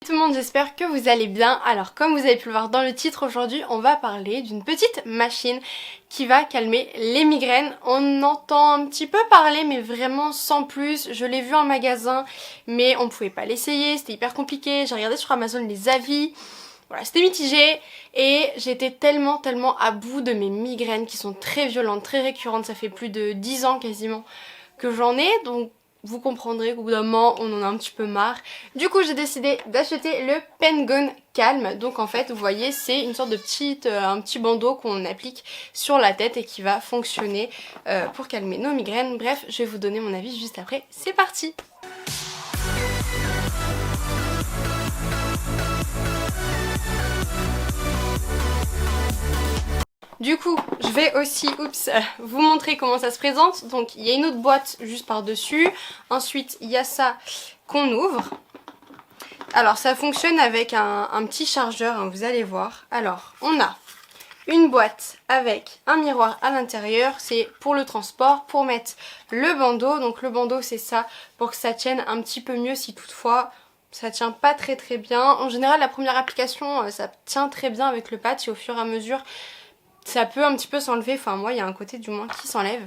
Tout le monde, j'espère que vous allez bien. Alors comme vous avez pu le voir dans le titre, aujourd'hui on va parler d'une petite machine qui va calmer les migraines. On entend un petit peu parler mais vraiment sans plus. Je l'ai vu en magasin mais on pouvait pas l'essayer, c'était hyper compliqué. J'ai regardé sur Amazon les avis, voilà, c'était mitigé et j'étais tellement à bout de mes migraines qui sont très violentes, très récurrentes. Ça fait plus de 10 ans quasiment que j'en ai, donc vous comprendrez qu'au bout d'un moment on en a un petit peu marre. Du coup j'ai décidé d'acheter le Pen-Gone Calm. Donc en fait vous voyez c'est une sorte de un petit bandeau qu'on applique sur la tête et qui va fonctionner pour calmer nos migraines. Bref, je vais vous donner mon avis juste après. C'est parti! Du coup, je vais aussi vous montrer comment ça se présente. Donc il y a une autre boîte juste par-dessus. Ensuite, il y a ça qu'on ouvre. Alors ça fonctionne avec un petit chargeur, hein, vous allez voir. Alors, on a une boîte avec un miroir à l'intérieur. C'est pour le transport, pour mettre le bandeau. Donc le bandeau, c'est ça, pour que ça tienne un petit peu mieux si toutefois ça tient pas très bien. En général, la première application, ça tient très bien avec le patch et au fur et à mesure ça peut un petit peu s'enlever, enfin moi il y a un côté du moins qui s'enlève.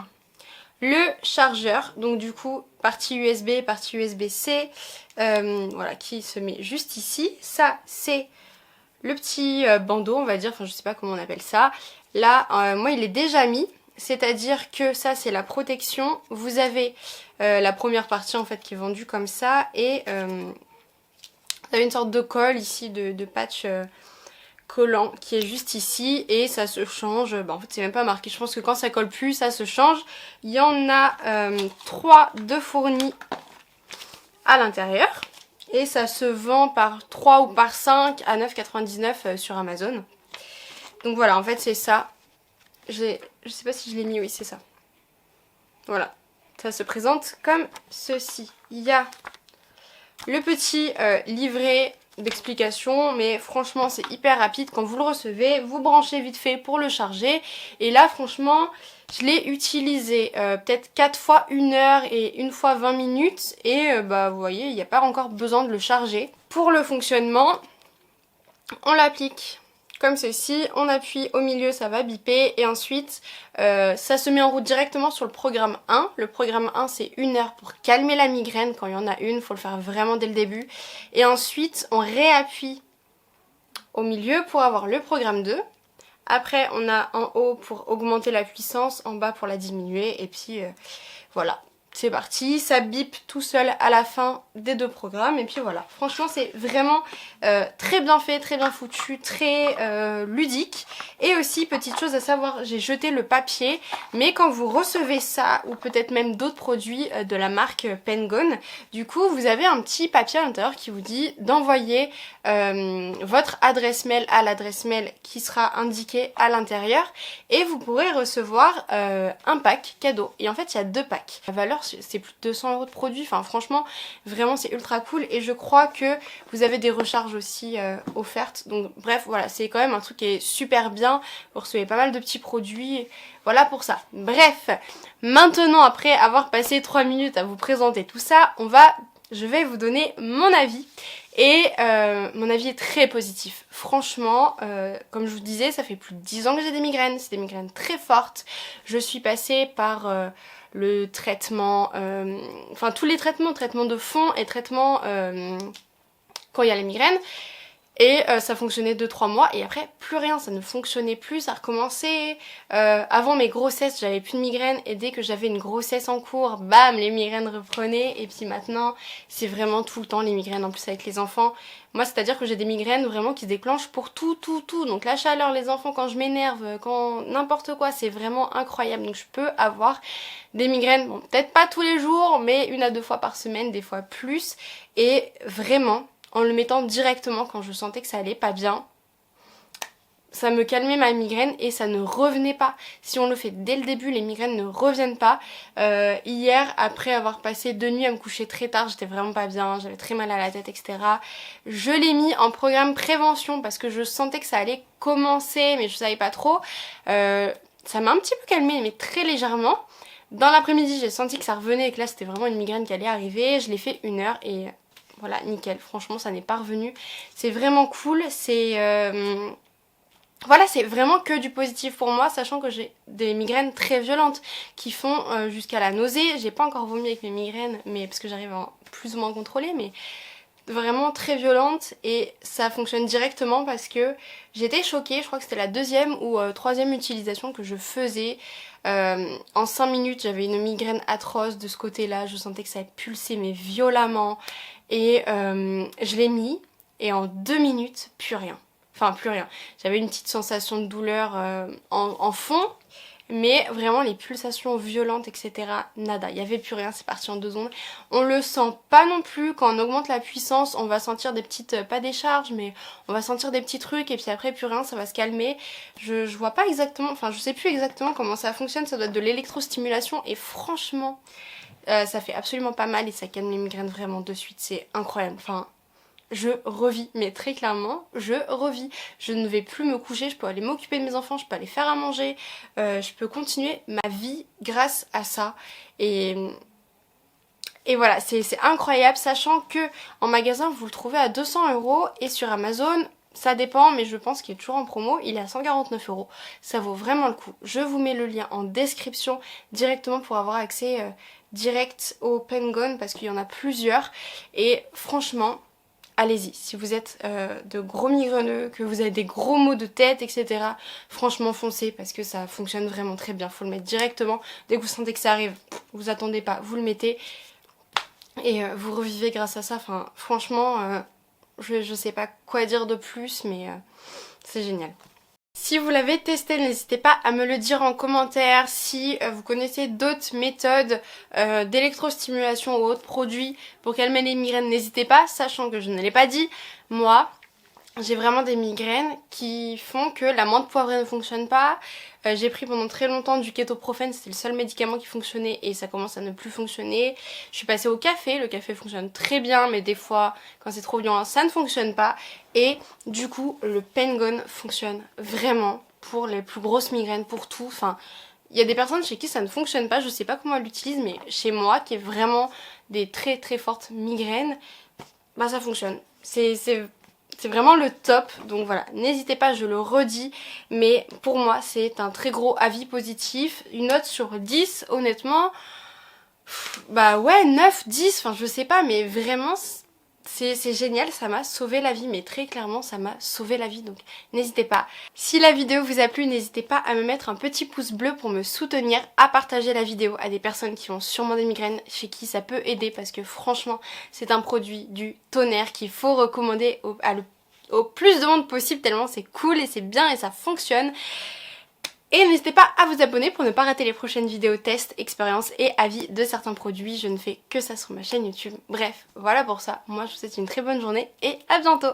Le chargeur, donc du coup partie USB, partie USB-C, voilà, qui se met juste ici. Ça c'est le petit bandeau on va dire, enfin je sais pas comment on appelle ça. Là moi il est déjà mis, c'est-à-dire que ça c'est la protection. Vous avez la première partie en fait qui est vendue comme ça et vous avez une sorte de colle ici de patch collant qui est juste ici et ça se change, en fait c'est même pas marqué, je pense que quand ça colle plus ça se change. Il y en a 3 de fournis à l'intérieur et ça se vend par 3 ou par 5 à 9,99 sur Amazon. Donc voilà, en fait c'est ça, je sais pas si je l'ai mis, oui c'est ça. Voilà, ça se présente comme ceci. Il y a le petit livret d'explication, mais franchement c'est hyper rapide. Quand vous le recevez, vous branchez vite fait pour le charger et là franchement je l'ai utilisé peut-être 4 fois 1 heure et 1 fois 20 minutes et bah vous voyez il n'y a pas encore besoin de le charger. Pour le fonctionnement, on l'applique comme ceci, on appuie au milieu, ça va biper et ensuite ça se met en route directement sur le programme 1. Le programme 1 c'est 1 heure pour calmer la migraine quand il y en a une, faut le faire vraiment dès le début. Et ensuite on réappuie au milieu pour avoir le programme 2. Après on a en haut pour augmenter la puissance, en bas pour la diminuer et puis voilà. C'est parti, ça bip tout seul à la fin des 2 programmes et puis voilà. Franchement c'est vraiment très bien fait, très bien foutu, très ludique. Et aussi petite chose à savoir, j'ai jeté le papier, mais quand vous recevez ça ou peut-être même d'autres produits de la marque Pen-Gone, du coup vous avez un petit papier à l'intérieur qui vous dit d'envoyer votre adresse mail à l'adresse mail qui sera indiquée à l'intérieur et vous pourrez recevoir un pack cadeau. Et en fait il y a 2 packs. La valeur c'est plus de 200 € de produits, enfin franchement vraiment c'est ultra cool et je crois que vous avez des recharges aussi offertes, donc bref voilà c'est quand même un truc qui est super bien, vous recevez pas mal de petits produits, voilà pour ça. Bref, maintenant après avoir passé 3 minutes à vous présenter tout ça, je vais vous donner mon avis et mon avis est très positif. Franchement, comme je vous disais, ça fait plus de 10 ans que j'ai des migraines, c'est des migraines très fortes. Je suis passée par le traitement, enfin tous les traitements de fond et traitements quand il y a les migraines. Et ça fonctionnait 2-3 mois et après plus rien, ça ne fonctionnait plus, ça recommençait. Avant mes grossesses j'avais plus de migraines et dès que j'avais une grossesse en cours, bam, les migraines reprenaient. Et puis maintenant c'est vraiment tout le temps les migraines, en plus avec les enfants. Moi c'est à dire que j'ai des migraines vraiment qui se déclenchent pour tout. Donc la chaleur, les enfants, quand je m'énerve, quand n'importe quoi, c'est vraiment incroyable. Donc je peux avoir des migraines, bon peut-être pas tous les jours mais 1 à 2 fois par semaine, des fois plus. Et vraiment en le mettant directement quand je sentais que ça allait pas bien, ça me calmait ma migraine et ça ne revenait pas. Si on le fait dès le début, les migraines ne reviennent pas. Hier, après avoir passé 2 nuits à me coucher très tard, j'étais vraiment pas bien, j'avais très mal à la tête, etc. Je l'ai mis en programme prévention parce que je sentais que ça allait commencer, mais je savais pas trop. Ça m'a un petit peu calmée, mais très légèrement. Dans l'après-midi, j'ai senti que ça revenait et que là, c'était vraiment une migraine qui allait arriver. Je l'ai fait 1 heure et voilà, nickel, franchement ça n'est pas revenu. C'est vraiment cool, voilà, c'est vraiment que du positif pour moi, sachant que j'ai des migraines très violentes qui font jusqu'à la nausée. J'ai pas encore vomi avec mes migraines, mais parce que j'arrive à plus ou moins contrôler, mais vraiment très violente, et ça fonctionne directement parce que j'étais choquée. Je crois que c'était la deuxième ou troisième utilisation que je faisais. En 5 minutes, j'avais une migraine atroce de ce côté-là. Je sentais que ça pulsait mais violemment, et je l'ai mis, et en 2 minutes, plus rien. Enfin, plus rien. J'avais une petite sensation de douleur en fond, mais vraiment les pulsations violentes, etc., nada. Il n'y avait plus rien, c'est parti en 2 secondes. On le sent pas non plus. Quand on augmente la puissance, on va sentir des petites, pas des charges, mais on va sentir des petits trucs, et puis après plus rien, ça va se calmer. Je vois pas exactement, enfin je sais plus exactement comment ça fonctionne. Ça doit être de l'électrostimulation, et franchement, ça fait absolument pas mal, et ça calme les migraines vraiment de suite. C'est incroyable. Enfin, je revis, mais très clairement, je revis. Je ne vais plus me coucher, je peux aller m'occuper de mes enfants, je peux aller faire à manger, je peux continuer ma vie grâce à ça. Et voilà, c'est incroyable, sachant que en magasin, vous le trouvez à 200 €, et sur Amazon, ça dépend, mais je pense qu'il est toujours en promo, il est à 149 €. Ça vaut vraiment le coup. Je vous mets le lien en description directement pour avoir accès direct au Pengon, parce qu'il y en a plusieurs. Et franchement, allez-y, si vous êtes de gros migraineux, que vous avez des gros maux de tête, etc. Franchement, foncez, parce que ça fonctionne vraiment très bien. Faut le mettre directement. Dès que vous sentez que ça arrive, vous attendez pas, vous le mettez, et vous revivez grâce à ça. Enfin, franchement, je sais pas quoi dire de plus, mais c'est génial. Si vous l'avez testé, n'hésitez pas à me le dire en commentaire. Si vous connaissez d'autres méthodes d'électrostimulation ou autres produits pour calmer les migraines, n'hésitez pas, sachant que je ne l'ai pas dit. Moi, j'ai vraiment des migraines qui font que la menthe poivrée ne fonctionne pas. J'ai pris pendant très longtemps du kétoprophène, c'était le seul médicament qui fonctionnait, et ça commence à ne plus fonctionner. Je suis passée au café, le café fonctionne très bien, mais des fois quand c'est trop violent ça ne fonctionne pas. Et du coup le Pengon fonctionne vraiment pour les plus grosses migraines, pour tout. Enfin, il y a des personnes chez qui ça ne fonctionne pas, je sais pas comment elles l'utilisent, mais chez moi qui est vraiment des très très fortes migraines, bah ça fonctionne. C'est vraiment le top, donc voilà, n'hésitez pas, je le redis, mais pour moi c'est un très gros avis positif. Une note sur 10, honnêtement, bah ouais, 9, 10, enfin je sais pas, mais vraiment c'est génial, ça m'a sauvé la vie, mais très clairement ça m'a sauvé la vie, donc n'hésitez pas. Si la vidéo vous a plu, n'hésitez pas à me mettre un petit pouce bleu pour me soutenir, à partager la vidéo à des personnes qui ont sûrement des migraines, chez qui ça peut aider, parce que franchement c'est un produit du tonnerre qu'il faut recommander au plus de monde possible, tellement c'est cool et c'est bien et ça fonctionne. Et n'hésitez pas à vous abonner pour ne pas rater les prochaines vidéos tests, expériences et avis de certains produits. Je ne fais que ça sur ma chaîne YouTube. Bref, voilà pour ça. Moi je vous souhaite une très bonne journée et à bientôt.